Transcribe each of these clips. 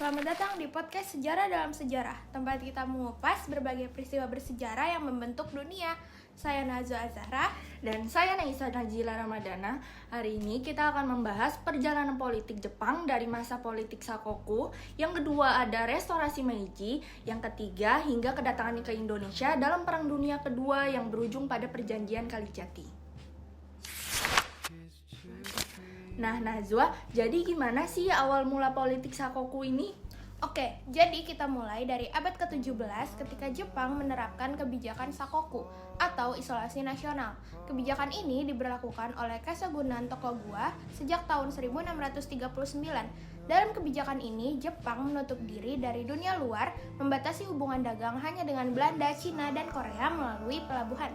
Selamat datang di podcast Sejarah dalam Sejarah, tempat kita mengupas berbagai peristiwa bersejarah yang membentuk dunia. Saya Nazwa Azhara. Dan saya Naisa Najila Ramadana. Hari ini kita akan membahas perjalanan politik Jepang dari masa politik Sakoku. Yang kedua ada restorasi Meiji. Yang ketiga hingga kedatangannya ke Indonesia dalam Perang Dunia Kedua yang berujung pada Perjanjian Kalijati. Nah Nazwa, jadi gimana sih awal mula politik Sakoku ini? Oke, jadi kita mulai dari abad ke-17 ketika Jepang menerapkan kebijakan Sakoku atau isolasi nasional. Kebijakan ini diberlakukan oleh Kesagunan Tokugawa sejak tahun 1639. Dalam kebijakan ini, Jepang menutup diri dari dunia luar, membatasi hubungan dagang hanya dengan Belanda, Cina, dan Korea melalui pelabuhan.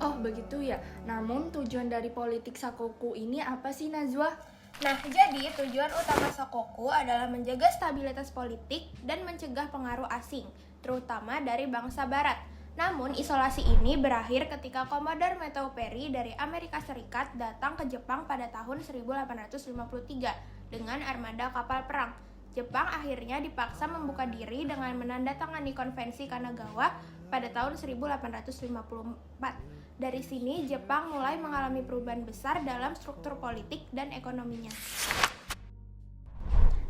Oh begitu ya, namun tujuan dari politik Sakoku ini apa sih Nazwa? Nah, jadi tujuan utama Sakoku adalah menjaga stabilitas politik dan mencegah pengaruh asing, terutama dari bangsa barat. Namun, isolasi ini berakhir ketika Commodore Matthew Perry dari Amerika Serikat datang ke Jepang pada tahun 1853 dengan armada kapal perang. Jepang akhirnya dipaksa membuka diri dengan menandatangani Konvensi Kanagawa pada tahun 1854. Dari sini, Jepang mulai mengalami perubahan besar dalam struktur politik dan ekonominya.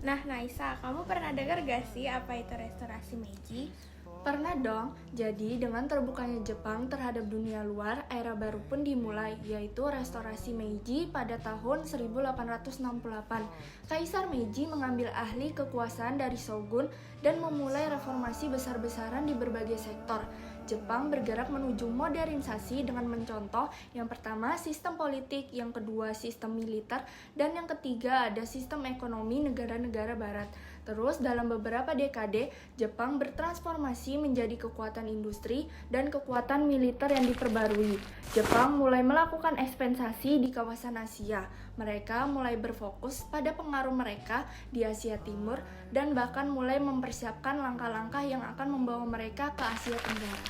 Nah, Naisa, kamu pernah dengar gak sih apa itu restorasi Meiji? Pernah dong, jadi dengan terbukanya Jepang terhadap dunia luar, era baru pun dimulai, yaitu restorasi Meiji pada tahun 1868. Kaisar Meiji mengambil ahli kekuasaan dari shogun dan memulai reformasi besar-besaran di berbagai sektor. Jepang bergerak menuju modernisasi dengan mencontoh yang pertama sistem politik, yang kedua sistem militer, dan yang ketiga ada sistem ekonomi negara-negara barat. Terus dalam beberapa dekade, Jepang bertransformasi menjadi kekuatan industri dan kekuatan militer yang diperbarui. Jepang mulai melakukan ekspansi di kawasan Asia. Mereka mulai berfokus pada pengaruh mereka di Asia Timur dan bahkan mulai mempersiapkan langkah-langkah yang akan membawa mereka ke Asia Tenggara.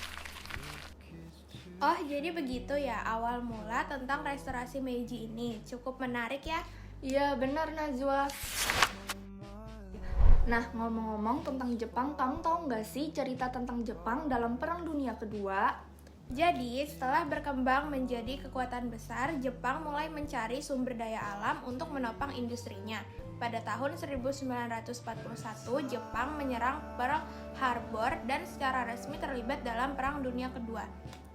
Oh, jadi begitu ya awal mula tentang restorasi Meiji ini. Cukup menarik ya? Iya, benar Najwa. Nah, ngomong-ngomong tentang Jepang, kamu tahu nggak sih cerita tentang Jepang dalam Perang Dunia Kedua? Jadi, setelah berkembang menjadi kekuatan besar, Jepang mulai mencari sumber daya alam untuk menopang industrinya. Pada tahun 1941, Jepang menyerang Pearl Harbor dan secara resmi terlibat dalam Perang Dunia Kedua.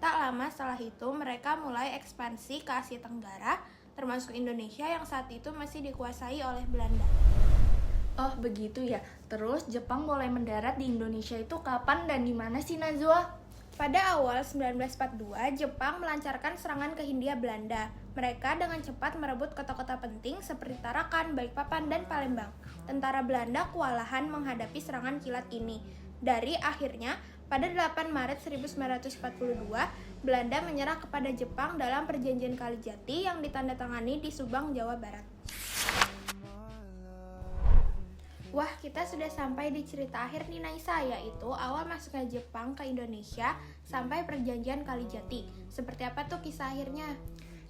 Tak lama setelah itu, mereka mulai ekspansi ke Asia Tenggara, termasuk Indonesia yang saat itu masih dikuasai oleh Belanda. Oh, begitu ya. Terus Jepang mulai mendarat di Indonesia itu kapan dan di mana sih Najwa? Pada awal 1942, Jepang melancarkan serangan ke Hindia Belanda. Mereka dengan cepat merebut kota-kota penting seperti Tarakan, Balikpapan, dan Palembang. Tentara Belanda kewalahan menghadapi serangan kilat ini. Dari akhirnya, pada 8 Maret 1942, Belanda menyerah kepada Jepang dalam Perjanjian Kalijati yang ditandatangani di Subang, Jawa Barat. Wah, kita sudah sampai di cerita akhir nih Naisa, yaitu awal masuknya Jepang ke Indonesia sampai Perjanjian Kalijati. Seperti apa tuh kisah akhirnya?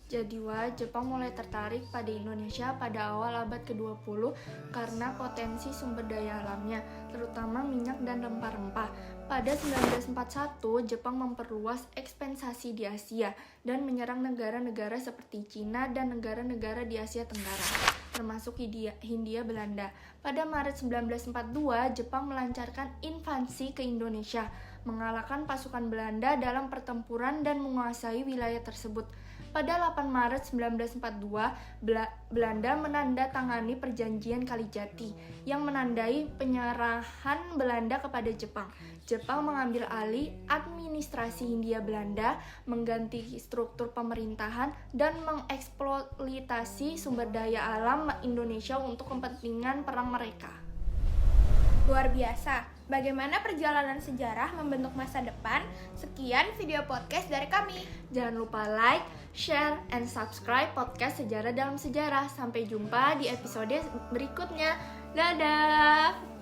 Jadi Jepang mulai tertarik pada Indonesia pada awal abad ke-20 karena potensi sumber daya alamnya, terutama minyak dan rempah-rempah. Pada 1941, Jepang memperluas ekspansi di Asia dan menyerang negara-negara seperti Cina dan negara-negara di Asia Tenggara, termasuk Hindia Belanda. Pada Maret 1942, Jepang melancarkan invasi ke Indonesia, mengalahkan pasukan Belanda dalam pertempuran dan menguasai wilayah tersebut. Pada 8 Maret 1942, Belanda menandatangani Perjanjian Kalijati yang menandai penyerahan Belanda kepada Jepang. Jepang mengambil alih administrasi Hindia Belanda, mengganti struktur pemerintahan, dan mengeksploitasi sumber daya alam Indonesia untuk kepentingan perang mereka. Luar biasa, bagaimana perjalanan sejarah membentuk masa depan? Sekian video podcast dari kami. Jangan lupa like, share, and subscribe podcast Sejarah dalam Sejarah. Sampai jumpa di episode berikutnya. Dadah!